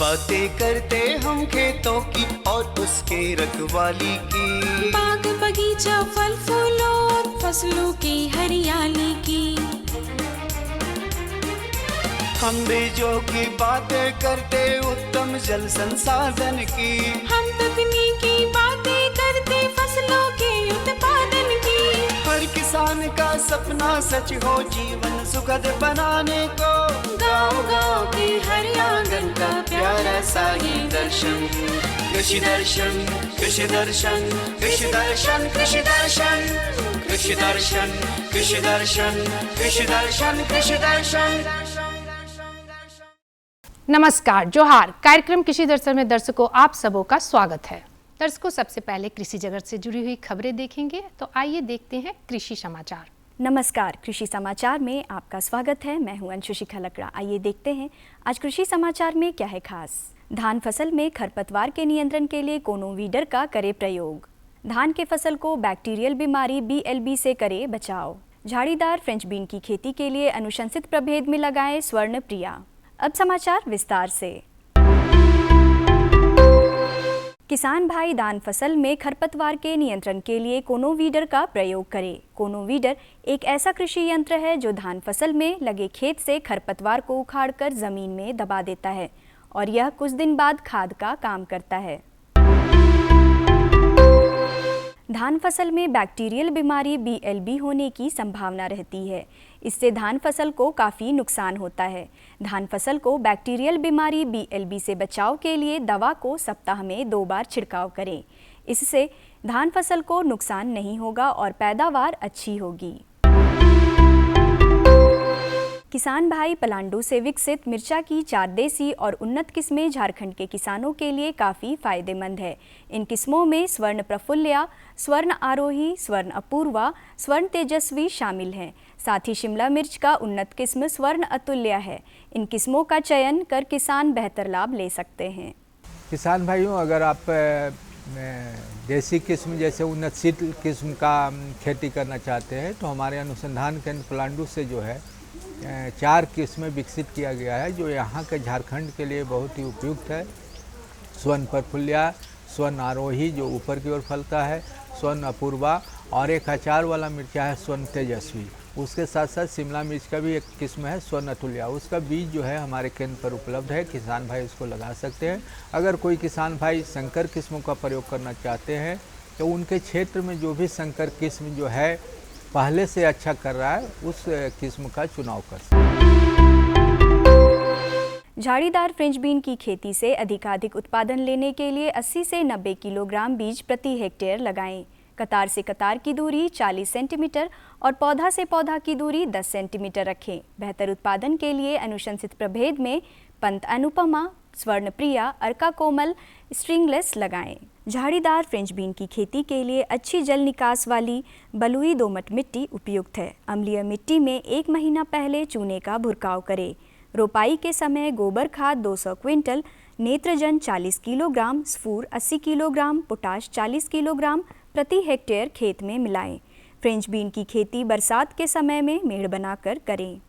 बातें करते हम खेतों की और उसके रखवाली की, बाग बगीचा फल फूलों और फसलों की हरियाली की। हम बीजों की बातें करते उत्तम जल संसाधन की, हम तकनीकी बातें करते फसलों के उत्पादन की। हर किसान का सपना सच हो जीवन सुखद बनाने को, गाँव-गाँव के हर आंगन का प्यारा सा ये दर्शन। कृषि दर्शन, कृषि दर्शन, कृषि दर्शन, कृषि दर्शन, कृषि दर्शन, कृषि दर्शन, कृषि दर्शन, कृषि दर्शन। नमस्कार, जोहार। कार्यक्रम कृषि दर्शन में दर्शकों आप सबों का स्वागत है। दर्शकों, सबसे पहले कृषि जगत से जुड़ी हुई खबरें देखेंगे, तो आइए देखते हैं कृषि समाचार। नमस्कार, कृषि समाचार में आपका स्वागत है। मैं हूं अंशु शिखा लकड़ा। आइए देखते हैं आज कृषि समाचार में क्या है खास। धान फसल में खरपतवार के नियंत्रण के लिए कोनोवीडर का करे प्रयोग। धान के फसल को बैक्टीरियल बीमारी BLB से करे बचाव। झाड़ीदार फ्रेंच बीन की खेती के लिए अनुशंसित प्रभेद में लगाएं स्वर्ण प्रिया। अब समाचार विस्तार से। किसान भाई धान फसल में खरपतवार के नियंत्रण के लिए कोनोवीडर का प्रयोग करें। कोनोवीडर एक ऐसा कृषि यंत्र है जो धान फसल में लगे खेत से खरपतवार को उखाड़कर जमीन में दबा देता है और यह कुछ दिन बाद खाद का काम करता है। धान फसल में बैक्टीरियल बीमारी BLB होने की संभावना रहती है। इससे धान फसल को काफ़ी नुकसान होता है। धान फसल को बैक्टीरियल बीमारी BLB से बचाव के लिए दवा को सप्ताह में 2 बार छिड़काव करें। इससे धान फसल को नुकसान नहीं होगा और पैदावार अच्छी होगी। किसान भाई पलांडू से विकसित मिर्चा की 4 देसी और उन्नत किस्में झारखंड के किसानों के लिए काफ़ी फायदेमंद है। इन किस्मों में स्वर्ण प्रफुल्ल्या, स्वर्ण आरोही, स्वर्ण अपूर्वा, स्वर्ण तेजस्वी शामिल हैं। साथ ही शिमला मिर्च का उन्नत किस्म स्वर्ण अतुल्य है। इन किस्मों का चयन कर किसान बेहतर लाभ ले सकते हैं। किसान भाइयों, अगर आप देसी किस्म जैसे उन्नत शीतल किस्म का खेती करना चाहते हैं तो हमारे अनुसंधान केंद्र पलांडू से जो है 4 किस्में विकसित किया गया है जो यहाँ के झारखंड के लिए बहुत ही उपयुक्त है। स्वर्ण प्रफुल्ल्या, स्वर्ण आरोही जो ऊपर की ओर फलता है, स्वर्ण अपूर्वा और एक अचार वाला मिर्चा है स्वर्ण तेजस्वी। उसके साथ साथ शिमला मिर्च का भी एक किस्म है स्वर्ण अतुल्य। उसका बीज जो है हमारे केंद्र पर उपलब्ध है, किसान भाई उसको लगा सकते हैं। अगर कोई किसान भाई संकर किस्मों का प्रयोग करना चाहते हैं तो उनके क्षेत्र में जो भी संकर किस्म जो है पहले से अच्छा कर रहा है उस किस्म का चुनाव कर सकते हैं। झाड़ीदार फ्रेंच बीन की खेती से अधिकाधिक उत्पादन लेने के लिए 80 से 90 किलोग्राम बीज प्रति हेक्टेयर लगाएं। कतार से कतार की दूरी 40 सेंटीमीटर और पौधा से पौधा की दूरी 10 सेंटीमीटर रखें। बेहतर उत्पादन के लिए अनुशंसित प्रभेद में पंत अनुपमा, स्वर्ण प्रिया, अर्का कोमल, स्ट्रिंगलेस लगाएं। झाड़ीदार फ्रेंच बीन की खेती के लिए अच्छी जल निकास वाली बलुई दोमट मिट्टी उपयुक्त है। अम्लीय मिट्टी में 1 महीना पहले चूने का भुरकाव करें। रोपाई के समय गोबर खाद 200 क्विंटल, नेत्रजन 40 किलोग्राम, स्फूर 80 किलोग्राम, पोटाश 40 किलोग्राम प्रति हेक्टेयर खेत में मिलाएं। फ्रेंच बीन की खेती बरसात के समय में मेड़ बनाकर करें।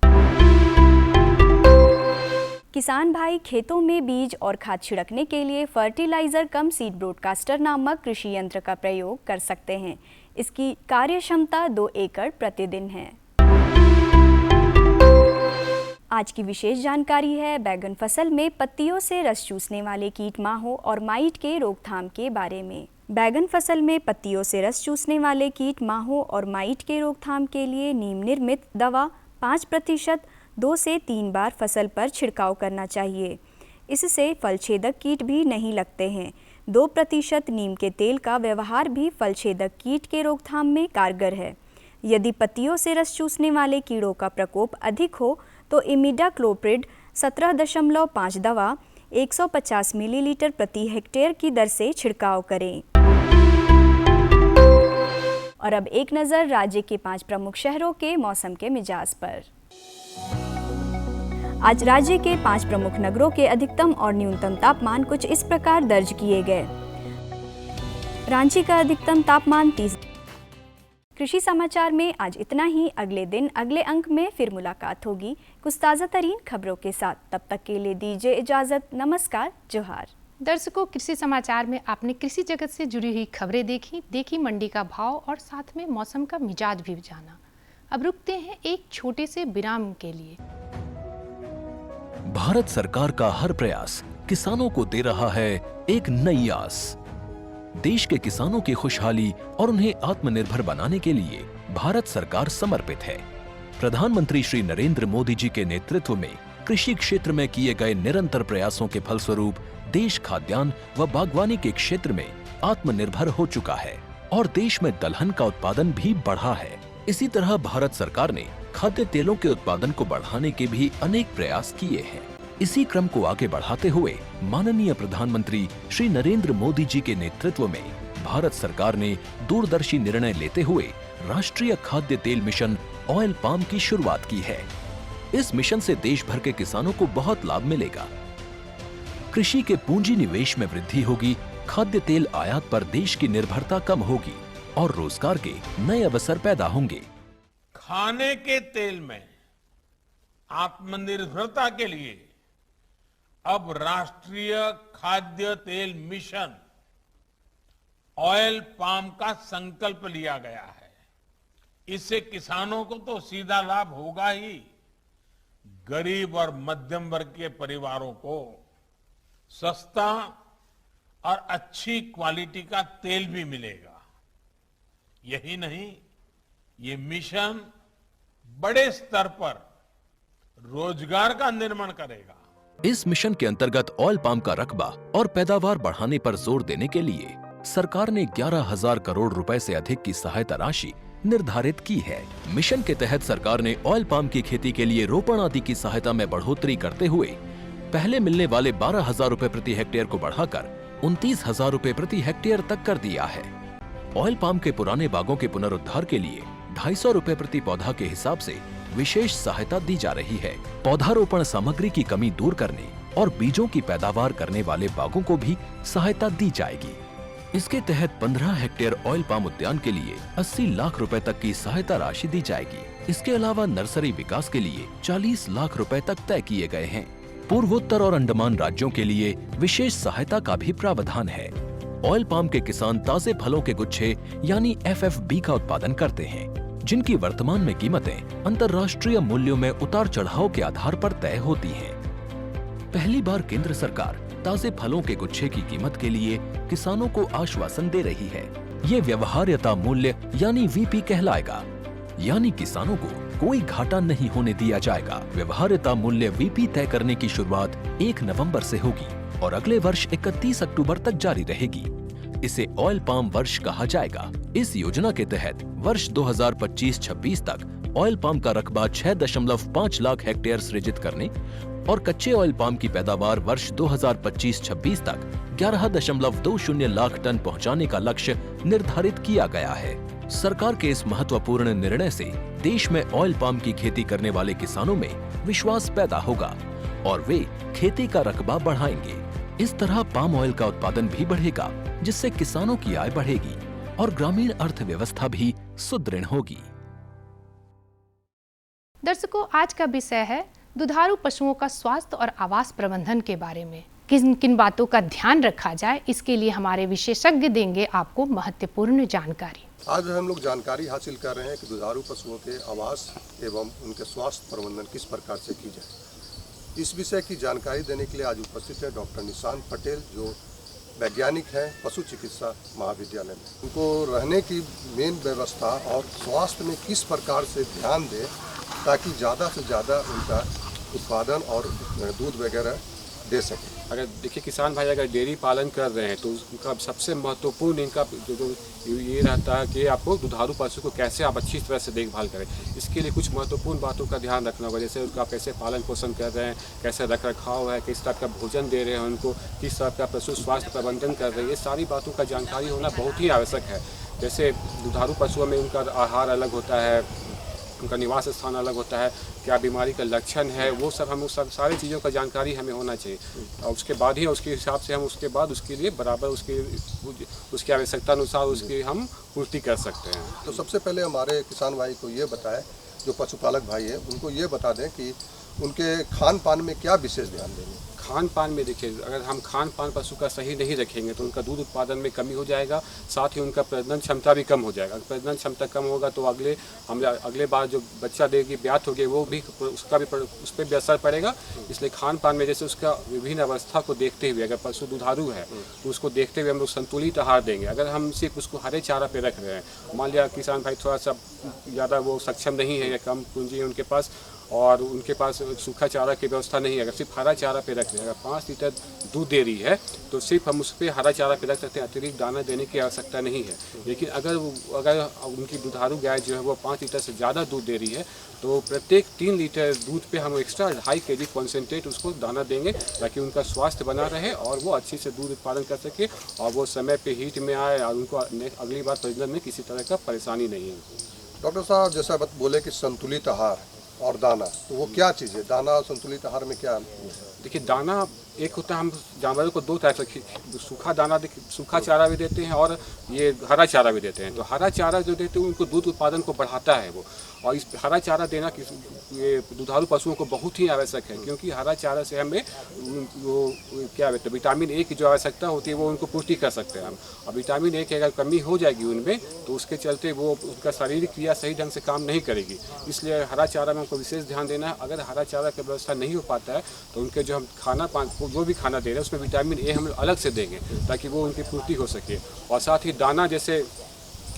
किसान भाई खेतों में बीज और खाद छिड़कने के लिए फर्टिलाइजर कम सीड ब्रॉडकास्टर नामक कृषि यंत्र का प्रयोग कर सकते हैं। इसकी कार्य क्षमता 2 एकड़ प्रतिदिन है। आज की विशेष जानकारी है बैगन फसल में पत्तियों से रस चूसने वाले कीट माहो और माइट के रोकथाम के बारे में। बैगन फसल में पत्तियों से रस चूसने वाले कीट माहो और माइट के रोकथाम के लिए नीम निर्मित दवा 5% 2 से 3 बार फसल पर छिड़काव करना चाहिए। इससे फलछेदक कीट भी नहीं लगते हैं। 2% नीम के तेल का व्यवहार भी फलछेदक कीट के रोकथाम में कारगर है। यदि पत्तियों से रस चूसने वाले कीड़ों का प्रकोप अधिक हो तो इमिडाक्लोप्रिड 17.5 दवा 150 मिलीलीटर प्रति हेक्टेयर की दर से छिड़काव करें। और अब एक नज़र राज्य के 5 प्रमुख शहरों के मौसम के मिजाज पर। आज राज्य के 5 प्रमुख नगरों के अधिकतम और न्यूनतम तापमान कुछ इस प्रकार दर्ज किए गए। रांची का अधिकतम तापमान 30 कृषि समाचार में आज इतना ही। अगले दिन अगले अंक में फिर मुलाकात होगी कुछ ताज़ा तरीन खबरों के साथ। तब तक के लिए दीजिए इजाज़त। नमस्कार, जोहार। दर्शकों, कृषि समाचार में आपने कृषि जगत से जुड़ी हुई खबरें देखी मंडी का भाव और साथ में मौसम का मिजाज भी जाना। अब रुकते हैं एक छोटे से विराम के लिए। भारत सरकार का हर प्रयास किसानों को दे रहा है एक नई आस। देश के किसानों की खुशहाली और उन्हें आत्मनिर्भर बनाने के लिए भारत सरकार समर्पित है। प्रधानमंत्री श्री नरेंद्र मोदी जी के नेतृत्व में कृषि क्षेत्र में किए गए निरंतर प्रयासों के फलस्वरूप देश खाद्यान्न व बागवानी के क्षेत्र में आत्मनिर्भर हो चुका है और देश में दलहन का उत्पादन भी बढ़ा है। इसी तरह भारत सरकार ने खाद्य तेलों के उत्पादन को बढ़ाने के भी अनेक प्रयास किए हैं। इसी क्रम को आगे बढ़ाते हुए माननीय प्रधानमंत्री श्री नरेंद्र मोदी जी के नेतृत्व में भारत सरकार ने दूरदर्शी निर्णय लेते हुए राष्ट्रीय खाद्य तेल मिशन ऑयल पाम की शुरुआत की है। इस मिशन से देश भर के किसानों को बहुत लाभ मिलेगा। कृषि के पूंजी निवेश में वृद्धि होगी, खाद्य तेल आयात पर देश की निर्भरता कम होगी और रोजगार के नए अवसर पैदा होंगे। खाने के तेल में आत्मनिर्भरता के लिए अब राष्ट्रीय खाद्य तेल मिशन ऑयल पाम का संकल्प लिया गया है। इससे किसानों को तो सीधा लाभ होगा ही, गरीब और मध्यम वर्ग के परिवारों को सस्ता और अच्छी क्वालिटी का तेल भी मिलेगा। यही नहीं, ये मिशन बड़े स्तर पर रोजगार का निर्माण करेगा। इस मिशन के अंतर्गत ऑयल पाम का रकबा और पैदावार बढ़ाने पर जोर देने के लिए सरकार ने 11,000 करोड़ रुपए से अधिक की सहायता राशि निर्धारित की है। मिशन के तहत सरकार ने ऑयल पाम की खेती के लिए रोपण आदि की सहायता में बढ़ोतरी करते हुए पहले मिलने वाले 12,000 रुपए प्रति हेक्टेयर को बढ़ाकर 29,000 रुपए प्रति हेक्टेयर तक कर दिया है। ऑयल पाम के पुराने बागों के पुनरुद्धार के लिए 250 रुपए प्रति पौधा के हिसाब से विशेष सहायता दी जा रही है। पौधारोपण सामग्री की कमी दूर करने और बीजों की पैदावार करने वाले बागों को भी सहायता दी जाएगी। इसके तहत 15 हेक्टेयर ऑयल पाम उद्यान के लिए 80 लाख रुपए तक की सहायता राशि दी जाएगी। इसके अलावा नर्सरी विकास के लिए 40 लाख रुपए तक तय किए गए हैं। पूर्वोत्तर और अंडमान राज्यों के लिए विशेष सहायता का भी प्रावधान है। ऑयल पाम के किसान ताजे फलों के गुच्छे यानी FFB का उत्पादन करते हैं, जिनकी वर्तमान में कीमतें अंतर्राष्ट्रीय मूल्यों में उतार चढ़ाव के आधार पर तय होती हैं। पहली बार केंद्र सरकार ताजे फलों के गुच्छे की कीमत के लिए किसानों को आश्वासन दे रही है। ये व्यवहार्यता मूल्य यानी VP कहलाएगा, यानी किसानों को कोई घाटा नहीं होने दिया जाएगा। व्यवहार्यता मूल्य VP तय करने की शुरुआत 1 नवंबर से होगी और अगले वर्ष 31 अक्टूबर तक जारी रहेगी। इसे ऑयल पाम वर्ष कहा जाएगा। इस योजना के तहत वर्ष 2025-26 तक ऑयल पाम का रकबा 6.5 लाख हेक्टेयर सृजित करने और कच्चे ऑयल पाम की पैदावार वर्ष 2025-26 तक 11.20 लाख टन पहुंचाने का लक्ष्य निर्धारित किया गया है। सरकार के इस महत्वपूर्ण निर्णय से देश में ऑयल पाम की खेती करने वाले किसानों में विश्वास पैदा होगा और वे खेती का रकबा बढ़ाएंगे। इस तरह पाम ऑयल का उत्पादन भी बढ़ेगा, जिससे किसानों की आय बढ़ेगी और ग्रामीण अर्थव्यवस्था भी सुदृढ़ होगी। दर्शकों, आज का विषय है दुधारू पशुओं का स्वास्थ्य और आवास प्रबंधन के बारे में। किन किन बातों का ध्यान रखा जाए, इसके लिए हमारे विशेषज्ञ देंगे आपको महत्वपूर्ण जानकारी। आज हम लोग जानकारी हासिल कर रहे हैं कि दुधारू पशुओं के आवास एवं उनके स्वास्थ्य प्रबंधन किस प्रकार से की जाए। इस विषय की जानकारी देने के लिए आज उपस्थित है डॉक्टर निशांत पटेल, जो वैज्ञानिक हैं पशु चिकित्सा महाविद्यालय में। उनको रहने की मेन व्यवस्था और स्वास्थ्य में किस प्रकार से ध्यान दें ताकि ज़्यादा से ज़्यादा उनका उत्पादन और दूध वगैरह दे सकें। अगर देखिए किसान भाई अगर डेयरी पालन कर रहे हैं तो उनका सबसे महत्वपूर्ण इनका जो ये रहता है कि आपको दुधारू पशु को कैसे आप अच्छी तरह से देखभाल करें। इसके लिए कुछ महत्वपूर्ण बातों का ध्यान रखना होगा, जैसे उनका कैसे पालन पोषण कर रहे हैं, कैसे रख रखाव है, किस टाइप का भोजन दे रहे हैं उनको, किस टाइप का पशु स्वास्थ्य प्रबंधन कर रहे हैं। ये सारी बातों का जानकारी होना बहुत ही आवश्यक है। जैसे दुधारू पशुओं में उनका आहार अलग होता है, उनका निवास स्थान अलग होता है, क्या बीमारी का लक्षण है, वो सब हम उस सब सारी चीज़ों का जानकारी हमें होना चाहिए। और उसके बाद ही उसके हिसाब से हम उसके बाद उसके लिए बराबर उसकी आवश्यकता अनुसार उसकी हम पूर्ति कर सकते हैं। तो सबसे पहले हमारे किसान भाई को ये बताएं, जो पशुपालक भाई है उनको ये बता दें कि उनके खान पान में क्या विशेष ध्यान देंगे। खान पान में देखिए, अगर हम खान पान पशु का सही नहीं रखेंगे तो उनका दूध उत्पादन में कमी हो जाएगा, साथ ही उनका प्रजनन क्षमता भी कम हो जाएगा। अगर प्रजनन क्षमता कम होगा तो अगले बार जो बच्चा देगी, ब्यात होगी, वो भी उस पर भी असर पड़ेगा। इसलिए खान पान में जैसे उसका विभिन्न अवस्था को देखते हुए, अगर पशु दुधारू है तो उसको देखते हुए हम लोग संतुलित आहार देंगे। अगर हम सिर्फ उसको हरे चारा पे रख रहे हैं, मान लिया किसान भाई थोड़ा सा ज़्यादा वो सक्षम नहीं है या कम पूंजी है उनके पास और उनके पास सूखा चारा की व्यवस्था नहीं है, अगर सिर्फ हरा चारा पे रख रहे हैं, अगर 5 लीटर दूध दे रही है तो सिर्फ हम उस पर हरा चारा पे रख सकते हैं, अतिरिक्त दाना देने की आवश्यकता नहीं है। लेकिन अगर उनकी दुधारू गाय जो है वो 5 लीटर से ज़्यादा दूध दे रही है तो प्रत्येक 3 लीटर दूध पे हम एक्स्ट्रा 2.5 kg कॉन्सेंट्रेट उसको दाना देंगे, ताकि उनका स्वास्थ्य बना रहे और वो अच्छी से दूध उत्पादन कर सके और वो समय पे हीट में आए और उनको अगली बार प्रजनन में किसी तरह का परेशानी नहीं है। डॉक्टर साहब, जैसा बोले कि संतुलित आहार और दाना, तो वो क्या चीज़ है? दाना और संतुलित आहार में क्या? देखिए, दाना एक होता है, हम जानवरों को 2 टाइप से सूखा दाना सूखा चारा भी देते हैं और ये हरा चारा भी देते हैं। तो हरा चारा जो देते हैं उनको दूध उत्पादन को बढ़ाता है वो, और इस हरा चारा देना ये दुधारू पशुओं को बहुत ही आवश्यक है, क्योंकि हरा चारा से हमें वो क्या कहते हैं विटामिन ए की जो आवश्यकता होती है वो उनको पूर्ति कर सकते हैं हम। और विटामिन ए की अगर कमी हो जाएगी उनमें तो उसके चलते वो उनका शारीरिक क्रिया सही ढंग से काम नहीं करेगी। इसलिए हरा चारा में हमको विशेष ध्यान देना है। अगर हरा चारा की व्यवस्था नहीं हो पाता है तो उनके जो हम खाना पान जो भी खाना दे रहे हैं उसमें विटामिन ए हम अलग से देंगे ताकि वो उनकी पूर्ति हो सके। और साथ ही दाना, जैसे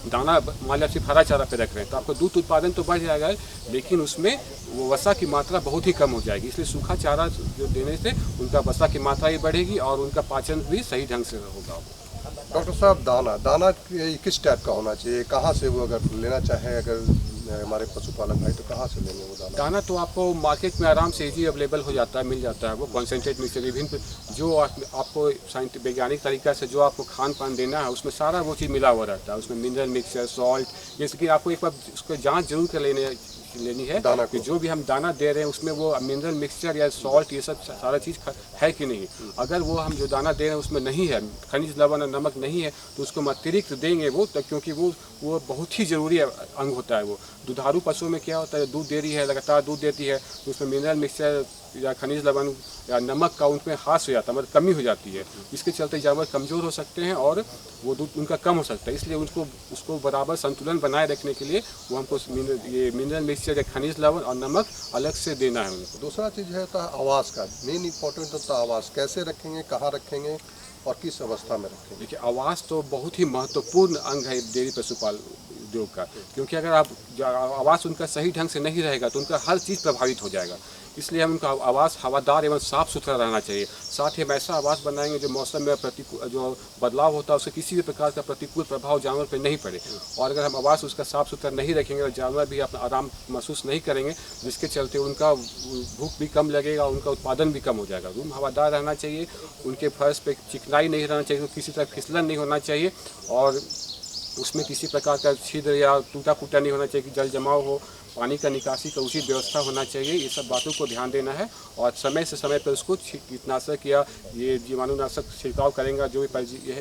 दाना मान लिया सिर्फ हरा चारा पे रख रहे हैं तो आपको दूध उत्पादन तो बढ़ जाएगा, लेकिन उसमें वो वसा की मात्रा बहुत ही कम हो जाएगी। इसलिए सूखा चारा जो देने से उनका वसा की मात्रा भी बढ़ेगी और उनका पाचन भी सही ढंग से होगा। डॉक्टर साहब, दाना किस टाइप का होना चाहिए? कहाँ से वो अगर लेना चाहें, अगर हमारे पशुपालक भाई, तो कहाँ से लेंगे वो दाना? तो आपको मार्केट में आराम से इजी अवेलेबल हो जाता है, मिल जाता है। वो कॉन्सेंट्रेट मिक्सचर विभिन्न जो आपको वैज्ञानिक तरीका से जो आपको खान पान देना है उसमें सारा वो चीज़ मिला हुआ रहता है। उसमें मिनरल मिक्सचर, सॉल्ट, जैसे कि आपको एक बार उसको जाँच जरूर कर लेनी है कि जो भी हम दाना दे रहे हैं उसमें वो मिनरल मिक्सचर या सॉल्ट ये सब सारा चीज़ है कि नहीं। अगर वो हम जो दाना दे रहे हैं उसमें नहीं है, खनिज लवण और नमक नहीं है, तो उसको हम अतिरिक्त देंगे वो, क्योंकि वो बहुत ही ज़रूरी अंग होता है। वो दुधारू पशुओं में क्या होता है, दूध दे रही है, लगातार दूध देती है, तो उसमें मिनरल मिक्सचर या खनिज लवण या नमक का उनमें ह्रास हो जाता है, मतलब कमी हो जाती है। इसके चलते जानवर कमज़ोर हो सकते हैं और वो दूध उनका कम हो सकता है। इसलिए उसको बराबर संतुलन बनाए रखने के लिए वो हमको ये मिनरल मिक्सचर या खनिज लवण और नमक अलग से देना है उनको। दूसरा चीज़ है आवास का, मेन इंपॉर्टेंट होता है आवास। कैसे रखेंगे, कहाँ रखेंगे और किस अवस्था में रखेंगे? देखिए, आवास तो बहुत ही महत्वपूर्ण अंग है डेयरी पशुपालन उद्योग का, क्योंकि अगर आवास उनका सही ढंग से नहीं रहेगा तो उनका हर चीज़ प्रभावित हो जाएगा। इसलिए हम उनका आवास हवादार एवं साफ़ सुथरा रहना चाहिए। साथ ही हम ऐसा आवास बनाएंगे जो मौसम में जो बदलाव होता है उससे किसी भी प्रकार का प्रतिकूल प्रभाव जानवर पर नहीं पड़े। और अगर हम आवास उसका साफ़ सुथरा नहीं रखेंगे तो जानवर भी अपना आराम महसूस नहीं करेंगे, जिसके चलते उनका भूख भी कम लगेगा, उनका उत्पादन भी कम हो जाएगा। रूम हवादार रहना चाहिए, उनके फर्श पे चिकनाई नहीं रहना चाहिए, किसी तरह फिसलन नहीं होना चाहिए और उसमें किसी प्रकार का छिद्र या टूटा फूटा नहीं होना चाहिए कि जल जमाव हो, पानी का निकासी का उचित व्यवस्था होना चाहिए। ये सब बातों को ध्यान देना है और समय से समय पर उसको कीटनाशक या ये जीवाणुनाशक छिड़काव करेंगे। जो भी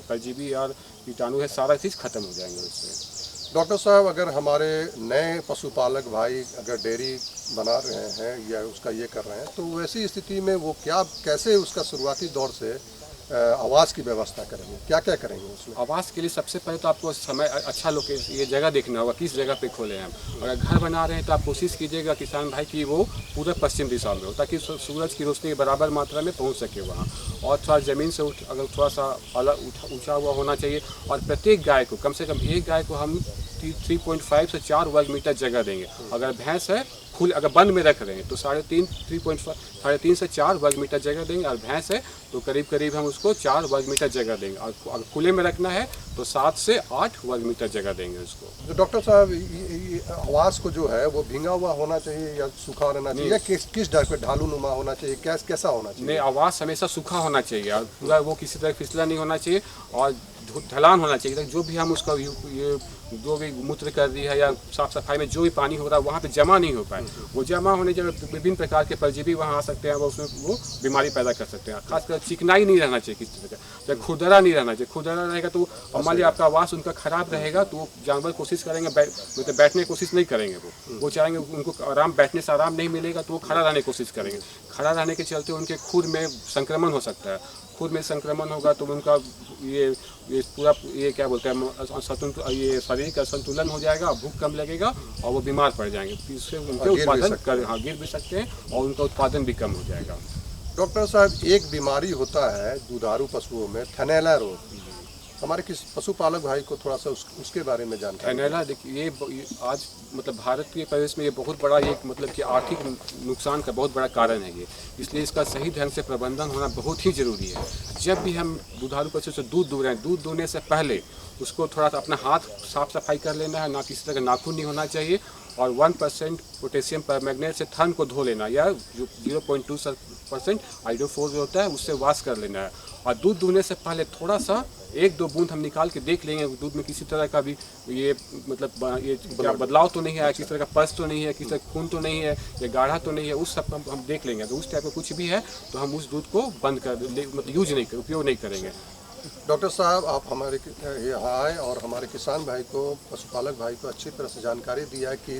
परजीवी और कीटाणु है सारा चीज़ खत्म हो जाएंगे उससे। डॉक्टर साहब, अगर हमारे नए पशुपालक भाई अगर डेयरी बना रहे हैं या उसका ये कर रहे हैं तो वैसी स्थिति में वो कैसे उसका शुरुआती दौर से आवास की व्यवस्था करेंगे, क्या क्या करेंगे उसमें? आवास के लिए सबसे पहले तो आपको समय अच्छा लोकेशन, ये जगह देखना होगा किस जगह पे खोले हैं हम। अगर घर बना रहे हैं तो आप कोशिश कीजिएगा किसान भाई की वो पूरा पश्चिम दिशा में हो, ताकि सूरज की रोशनी बराबर मात्रा में पहुंच सके वहाँ। और थोड़ा ज़मीन से अगर थोड़ा सा अलग ऊँचा हुआ होना चाहिए। और प्रत्येक गाय को कम से कम एक गाय को हम 3.5 से 4 वर्ग मीटर जगह देंगे। अगर भैंस है अगर बंद में रख रहे हैं तो 3.5 से 4 वर्ग मीटर जगह देंगे। और भैंस है तो करीब हम उसको 4 वर्ग मीटर जगह देंगे। और अगर खुले में रखना है तो 7 से 8 वर्ग मीटर जगह देंगे उसको। तो डॉक्टर साहब, आवास को जो है वो भींगा हुआ होना चाहिए या सूखा रहना चाहिए या किस टाइप का ढालू नुमा होना चाहिए, कैसा होना चाहिए? नहीं, आवास हमेशा सूखा होना चाहिए और पूरा वो किसी तरह फिसला नहीं होना चाहिए और ढलान होना चाहिए, जो भी हम उसका ये जो भी मूत्र कर दी है या साफ सफाई में जो भी पानी हो रहा है वहाँ पे जमा नहीं हो पाए। वो जमा होने जब विभिन्न प्रकार के परजीवी वहाँ आ सकते हैं, वो उसमें वो बीमारी पैदा कर सकते हैं। खासकर चिकनाई नहीं रहना चाहिए किसी तरह का, या खुरदरा नहीं रहना चाहिए। खुरदरा रहेगा तो मान लीजिए आपका आवास उनका खराब रहेगा तो जानवर कोशिश करेंगे मतलब बैठने की कोशिश नहीं करेंगे। वो चाहेंगे उनको आराम, बैठने से आराम नहीं मिलेगा तो वो खड़ा रहने की कोशिश करेंगे। खड़ा रहने के चलते उनके खुर में संक्रमण हो सकता है। खुद में संक्रमण होगा तो उनका ये पूरा ये क्या बोलते हैं ये शरीर का संतुलन हो जाएगा, भूख कम लगेगा और वो बीमार पड़ जाएंगे। इससे उनके उत्पादन गिर भी सकते हैं और उनका उत्पादन भी कम हो जाएगा। डॉक्टर साहब, एक बीमारी होता है दुधारू पशुओं में, थनैला रोग। हमारे किस पशुपालक भाई को थोड़ा सा उसके बारे में जानकारी। थनैला देखिए ये आज मतलब भारत के परिवेश में ये बहुत बड़ा एक मतलब कि आर्थिक नुकसान का बहुत बड़ा कारण है ये, इसलिए इसका सही ढंग से प्रबंधन होना बहुत ही ज़रूरी है। जब भी हम दुधारू पशु से दूध दूह रहे हैं, दूध दूहने से पहले उसको थोड़ा सा अपना हाथ साफ सफाई कर लेना है, ना किसी तरह का नाखून नहीं होना चाहिए, और 1% पोटेशियम परमैंगनेट से थन को धो लेना, या जो 0.2% आइडोफोर जो होता है उससे वॉश कर लेना है। और दूध दूहने से पहले थोड़ा सा 1-2 बूंद हम निकाल के देख लेंगे दूध में किसी तरह का भी ये मतलब ये बदलाव तो नहीं है, किसी तरह का पस तो नहीं है, किसी तरह खून तो नहीं है, ये गाढ़ा तो नहीं है, उस सब हम देख लेंगे। तो उस टाइप का कुछ भी है तो हम उस दूध को बंद कर मतलब उपयोग नहीं करेंगे। डॉक्टर साहब, आप हमारे यहाँ आए और हमारे किसान भाई को, पशुपालक भाई को अच्छी तरह से जानकारी दिया कि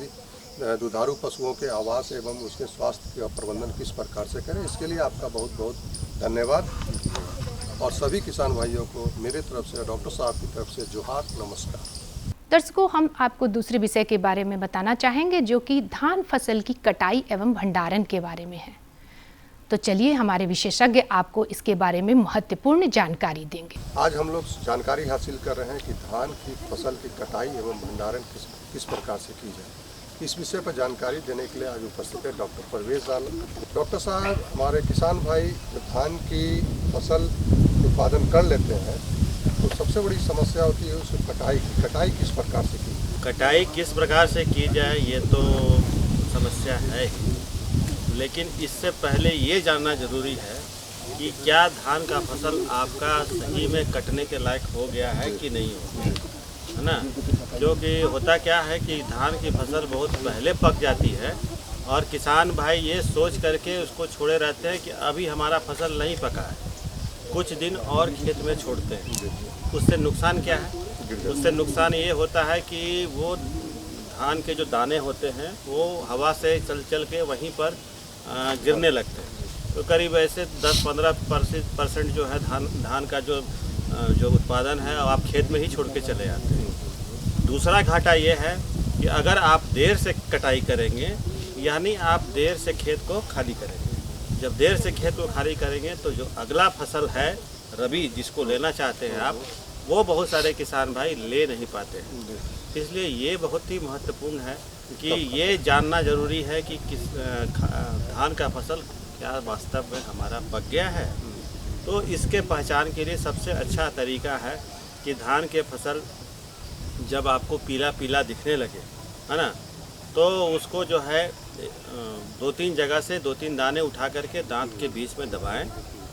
दुधारू पशुओं के आवास एवं उसके स्वास्थ्य का प्रबंधन किस प्रकार से करें। इसके लिए आपका बहुत बहुत धन्यवाद। और सभी किसान भाइयों को मेरे तरफ से, डॉक्टर साहब की तरफ से जोहार, नमस्कार। दर्शकों, हम आपको दूसरे विषय के बारे में बताना चाहेंगे जो कि धान फसल की कटाई एवं भंडारण के बारे में है। तो चलिए हमारे विशेषज्ञ आपको इसके बारे में महत्वपूर्ण जानकारी देंगे। आज हम लोग जानकारी हासिल कर रहे हैं कि धान की फसल की कटाई एवं भंडारण किस प्रकार से की जाए। इस विषय पर जानकारी देने के लिए आज उपस्थित है डॉक्टर परवेज आलम। डॉक्टर साहब, हमारे किसान भाई जब धान की फसल उत्पादन कर लेते हैं तो सबसे बड़ी समस्या होती है उसकी कटाई किस प्रकार से की? कटाई किस प्रकार से की जाए ये तो समस्या है ही, लेकिन इससे पहले ये जानना जरूरी है कि क्या धान का फसल आपका सही में कटने के लायक हो गया है कि नहीं हो गया है ना। क्योंकि होता क्या है कि धान की फसल बहुत पहले पक जाती है और किसान भाई ये सोच करके उसको छोड़े रहते हैं कि अभी हमारा फसल नहीं पका है, कुछ दिन और खेत में छोड़ते हैं। उससे नुकसान क्या है? उससे नुकसान ये होता है कि वो धान के जो दाने होते हैं वो हवा से चल के वहीं पर गिरने लगते हैं। तो करीब ऐसे 10-15% जो है धान का जो उत्पादन है आप खेत में ही छोड़ के चले जाते हैं। दूसरा घाटा ये है कि अगर आप देर से कटाई करेंगे, यानी आप देर से खेत को खाली करेंगे। जब देर से खेत को खाली करेंगे तो जो अगला फसल है रबी जिसको लेना चाहते हैं आप, वो बहुत सारे किसान भाई ले नहीं पाते हैं। इसलिए ये बहुत ही महत्वपूर्ण है कि ये जानना ज़रूरी है कि धान का फसल क्या वास्तव में हमारा पक गया है। तो इसके पहचान के लिए सबसे अच्छा तरीका है कि धान के फसल जब आपको पीला पीला दिखने लगे, है ना, तो उसको जो है 2-3 जगह से 2-3 दाने उठा करके दांत के बीच में दबाएं।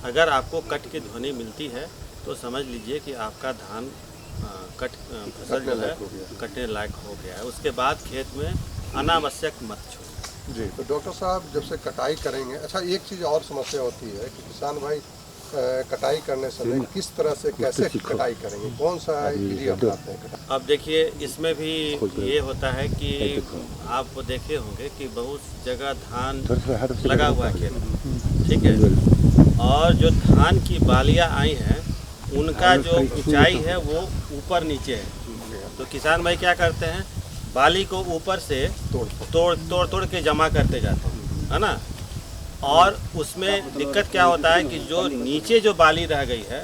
अगर आपको कट की ध्वनि मिलती है तो समझ लीजिए कि आपका धान फसल जो है कटने लायक हो गया है। उसके बाद खेत में अनावश्यक मत छोड़ें। जी, तो डॉक्टर साहब जब से कटाई करेंगे, अच्छा एक चीज़ और समस्या होती है कि किसान भाई कटाई करने समय किस तरह से कैसे कटाई करेंगे, कौन सा विधि अपनाते हैं? अब देखिए इसमें भी ये होता है कि आप देखे होंगे कि बहुत जगह धान लगा हुआ है खेत में, ठीक है, और जो धान की बालियां आई हैं उनका जो ऊंचाई है वो ऊपर नीचे है। तो किसान भाई क्या करते हैं, बाली को ऊपर से तोड़ के जमा करते जाते हैं, है ना। और उसमें दिक्कत क्या होता है कि जो नीचे जो बाली रह गई है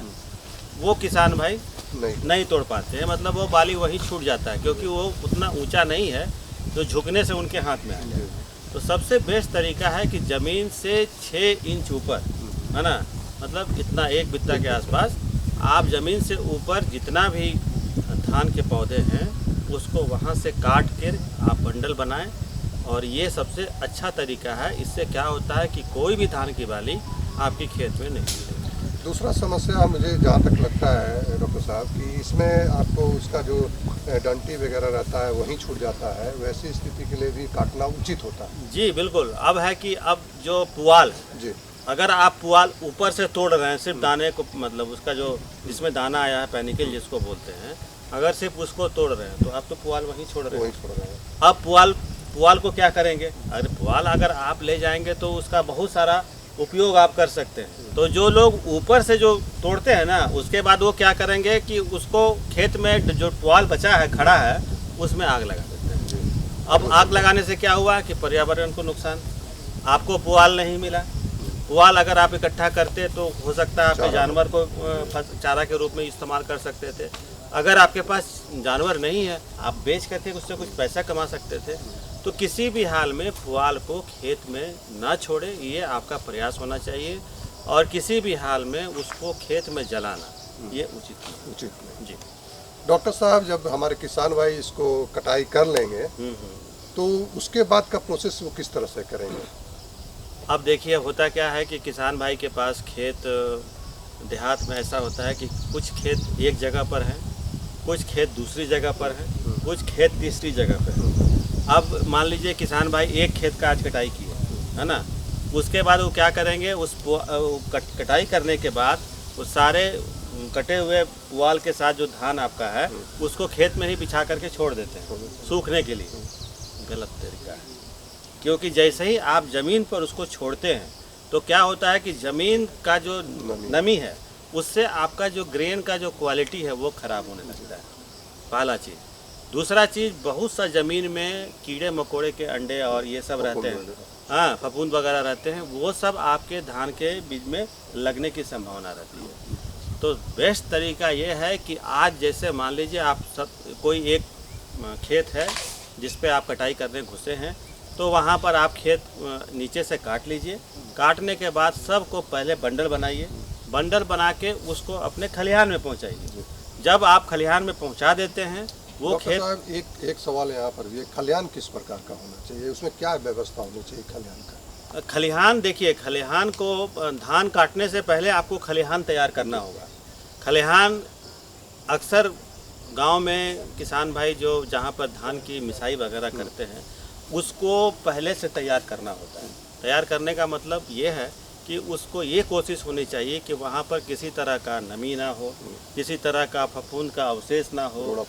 वो किसान भाई नहीं तोड़ पाते हैं, मतलब वो बाली वहीं छूट जाता है क्योंकि वो उतना ऊंचा नहीं है तो झुकने से उनके हाथ में आ जाए। तो सबसे बेस्ट तरीका है कि ज़मीन से 6 इंच ऊपर, है ना, मतलब इतना 1 बित्ता के आसपास आप ज़मीन से ऊपर जितना भी धान के पौधे हैं उसको वहाँ से काट कर आप बंडल बनाएं, और ये सबसे अच्छा तरीका है। इससे क्या होता है कि कोई भी धान की बाली आपके खेत में नहीं मिलेगी। दूसरा समस्या मुझे जहाँ तक लगता है डॉक्टर साहब कि इसमें आपको उसका जो डंटी वगैरह रहता है वहीं छूट जाता है, वैसी स्थिति के लिए भी काटना उचित होता है। जी बिल्कुल। अब है कि अब जो पुआल जी, अगर आप पुआल ऊपर से तोड़ रहे हैं, सिर्फ दाने को, मतलब उसका जो जिसमें दाना आया है पेनिकल जिसको बोलते हैं, अगर सिर्फ उसको तोड़ रहे हैं तो आप तो पुआल वहीं छोड़ रहे हैं। अब पुआल को क्या करेंगे? अगर पुआल अगर आप ले जाएंगे तो उसका बहुत सारा उपयोग आप कर सकते हैं। तो जो लोग ऊपर से जो तोड़ते हैं ना, उसके बाद वो क्या करेंगे कि उसको खेत में जो पुआल बचा है, खड़ा है, उसमें आग लगा देते हैं। अब आग लगाने से क्या हुआ कि पर्यावरण को नुकसान, आपको पुआल नहीं मिला। पुआल अगर आप इकट्ठा करते तो हो सकता है आपके जानवर को चारा के रूप में इस्तेमाल कर सकते थे। अगर आपके पास जानवर नहीं है, आप बेच करके उससे कुछ पैसा कमा सकते थे। तो किसी भी हाल में पुआल को खेत में ना छोड़े, ये आपका प्रयास होना चाहिए। और किसी भी हाल में उसको खेत में जलाना ये उचित नहीं। जी डॉक्टर साहब, जब हमारे किसान भाई इसको कटाई कर लेंगे तो उसके बाद का प्रोसेस वो किस तरह से करेंगे? अब देखिए, होता क्या है कि किसान भाई के पास खेत देहात में ऐसा होता है कि कुछ खेत एक जगह पर है, कुछ खेत दूसरी जगह पर है, कुछ खेत तीसरी जगह पर है। अब मान लीजिए किसान भाई एक खेत का आज कटाई किया है ना, उसके बाद वो क्या करेंगे, उस कटाई करने के बाद वो सारे कटे हुए पुआल के साथ जो धान आपका है उसको खेत में ही बिछा करके छोड़ देते हैं सूखने के लिए। गलत तरीका है, क्योंकि जैसे ही आप ज़मीन पर उसको छोड़ते हैं तो क्या होता है कि ज़मीन का जो नमी है उससे आपका जो ग्रेन का जो क्वालिटी है वो ख़राब होने लगता है, पहला चीज़। दूसरा चीज़, बहुत सा ज़मीन में कीड़े मकोड़े के अंडे और ये सब रहते हैं, हाँ, फफूंद वगैरह रहते हैं, वो सब आपके धान के बीज में लगने की संभावना रहती है। तो बेस्ट तरीका ये है कि आज जैसे मान लीजिए आप सब कोई एक खेत है जिस पे आप कटाई करने घुसे हैं, तो वहाँ पर आप खेत नीचे से काट लीजिए। काटने के बाद सबको पहले बंडल बनाइए, बंडल बना के उसको अपने खलिहान में पहुँचाइए। जब आप खलिहान में पहुँचा देते हैं वो खेत। साहब, एक सवाल यहाँ पर भी, खलिहान किस प्रकार का होना चाहिए, उसमें क्या व्यवस्था होनी चाहिए खलिहान का? खलिहान देखिए, खलिहान को धान काटने से पहले आपको खलिहान तैयार करना होगा। खलिहान अक्सर गांव में किसान भाई जो जहां पर धान की मिसाई वगैरह करते हैं उसको पहले से तैयार करना होता है। तैयार करने का मतलब ये है कि उसको ये कोशिश होनी चाहिए कि वहाँ पर किसी तरह का नमी ना हो, किसी तरह का फफूंद का अवशेष ना हो,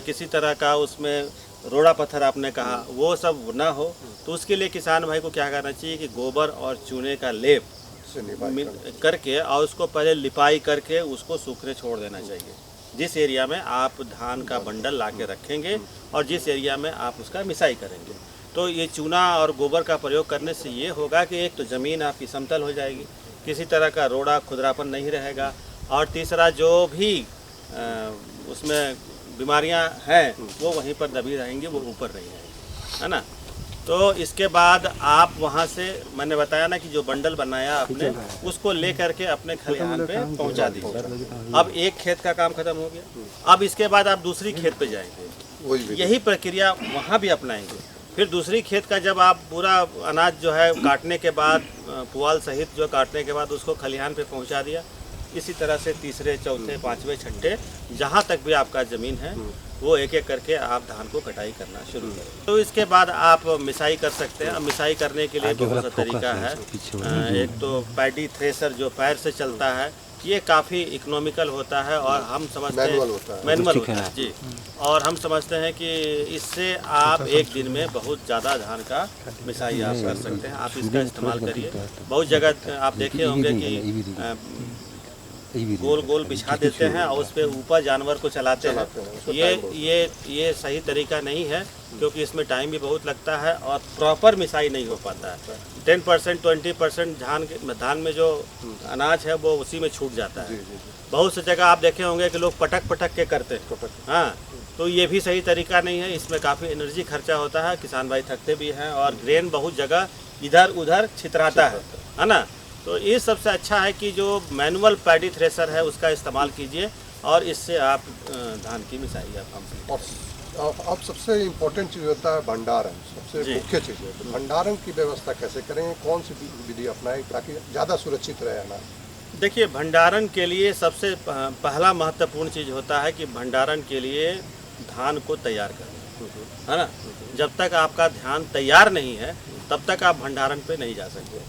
किसी तरह का उसमें रोड़ा पत्थर आपने कहा वो सब ना हो। तो उसके लिए किसान भाई को क्या करना चाहिए कि गोबर और चूने का लेप करके और उसको पहले लिपाई करके उसको सूखने छोड़ देना चाहिए। जिस एरिया में आप धान का बंडल ला के रखेंगे और जिस एरिया में आप उसका मिसाई करेंगे, तो ये चूना और गोबर का प्रयोग करने से ये होगा कि एक तो ज़मीन आपकी समतल हो जाएगी, किसी तरह का रोड़ा खुदरापन नहीं रहेगा, और तीसरा जो भी उसमें बीमारियां हैं वो वहीं पर दबी रहेंगी, वो ऊपर नहीं आएंगी, है ना। तो इसके बाद आप वहाँ से, मैंने बताया ना कि जो बंडल बनाया आपने उसको ले करके अपने खलिहान पे पहुँचा दीजिए। अब एक खेत का काम खत्म हो गया। अब इसके बाद आप दूसरी खेत पे जाएंगे, यही प्रक्रिया वहाँ भी अपनाएंगे। फिर दूसरी खेत का जब आप पूरा अनाज जो है काटने के बाद, पुआल सहित जो काटने के बाद उसको खलिहान पे पहुंचा दिया, इसी तरह से तीसरे चौथे पाँचवें छठे जहाँ तक भी आपका ज़मीन है वो एक एक करके आप धान को कटाई करना शुरू करें। तो इसके बाद आप मिसाई कर सकते हैं। अब मिसाई करने के लिए बहुत सा तरीका है। एक तो पैडी थ्रेसर जो पैर से चलता है, ये काफ़ी इकोनॉमिकल होता है और हम समझते हैं मैनुअल होता है जी, और हम समझते हैं कि इससे आप एक दिन में बहुत ज़्यादा धान का मिसाई आप कर सकते हैं। आप इसका इस्तेमाल करिए। बहुत जगह आप देखे होंगे कि गोल गोल बिछा देते हैं और उस पर ऊपर जानवर को चलाते हैं। ये सही तरीका नहीं है, क्योंकि इसमें टाइम भी बहुत लगता है और प्रॉपर मिसाई नहीं हो पाता है। 10% 20% धान में जो अनाज है वो उसी में छूट जाता है। बहुत सी जगह आप देखे होंगे कि लोग पटक के करते हैं, हाँ, तो ये भी सही तरीका नहीं है। इसमें काफ़ी एनर्जी खर्चा होता है, किसान भाई थकते भी हैं और ग्रेन बहुत जगह इधर उधर छितराता है ना। तो ये सबसे अच्छा है कि जो मैनुअल पैडी थ्रेसर है उसका इस्तेमाल कीजिए और इससे आप धान की मिसाई आप कम और अब सबसे इम्पोर्टेंट चीज़ होता है भंडारण, सबसे मुख्य चीज़ है। तो भंडारण की व्यवस्था कैसे करें, कौन सी विधि अपनाएं ताकि ज़्यादा सुरक्षित रहे अनाज? देखिए, भंडारण के लिए सबसे पहला महत्वपूर्ण चीज़ होता है कि भंडारण के लिए धान को तैयार करना, है ना। जब तक आपका धान तैयार नहीं है तब तक आप भंडारण पे नहीं जा सकते।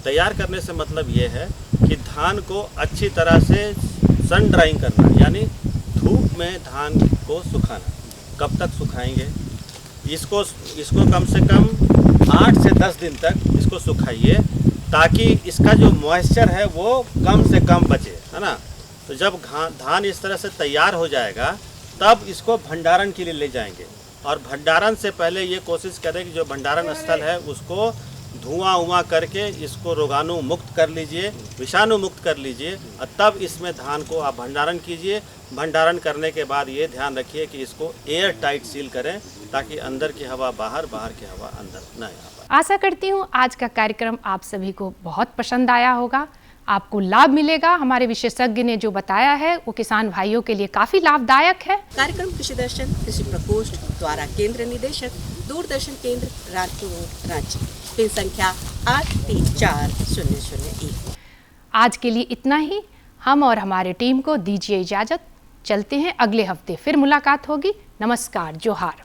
तैयार करने से मतलब ये है कि धान को अच्छी तरह से सन ड्राइंग करना, यानी धूप में धान को सुखाना। कब तक सुखाएंगे? इसको कम से कम 8 से 10 दिन तक इसको सुखाइए, ताकि इसका जो मॉइस्चर है वो कम से कम बचे, है ना। तो जब धान इस तरह से तैयार हो जाएगा तब इसको भंडारण के लिए ले जाएंगे। और भंडारण से पहले ये कोशिश करें कि जो भंडारण स्थल है उसको धुआं करके इसको रोगाणु मुक्त कर लीजिए, विषाणु मुक्त कर लीजिए, और तब इसमें धान को आप भंडारण कीजिए। भंडारण करने के बाद ये ध्यान रखिए कि इसको एयर टाइट सील करें, ताकि अंदर की हवा बाहर, बाहर की हवा अंदर न आ पाए। आशा करती हूँ आज का कार्यक्रम आप सभी को बहुत पसंद आया होगा, आपको लाभ मिलेगा। हमारे विशेषज्ञ ने जो बताया है वो किसान भाइयों के लिए काफी लाभदायक है। कार्यक्रम कृषि दर्शन कृषि प्रकोष्ठ द्वारा केंद्र निदेशक दूरदर्शन केंद्र रायपुर रोड रांची, पिन संख्या 834001। आज के लिए इतना ही। हम और हमारी टीम को दीजिए इजाजत। चलते हैं, अगले हफ्ते फिर मुलाकात होगी। नमस्कार, जोहार।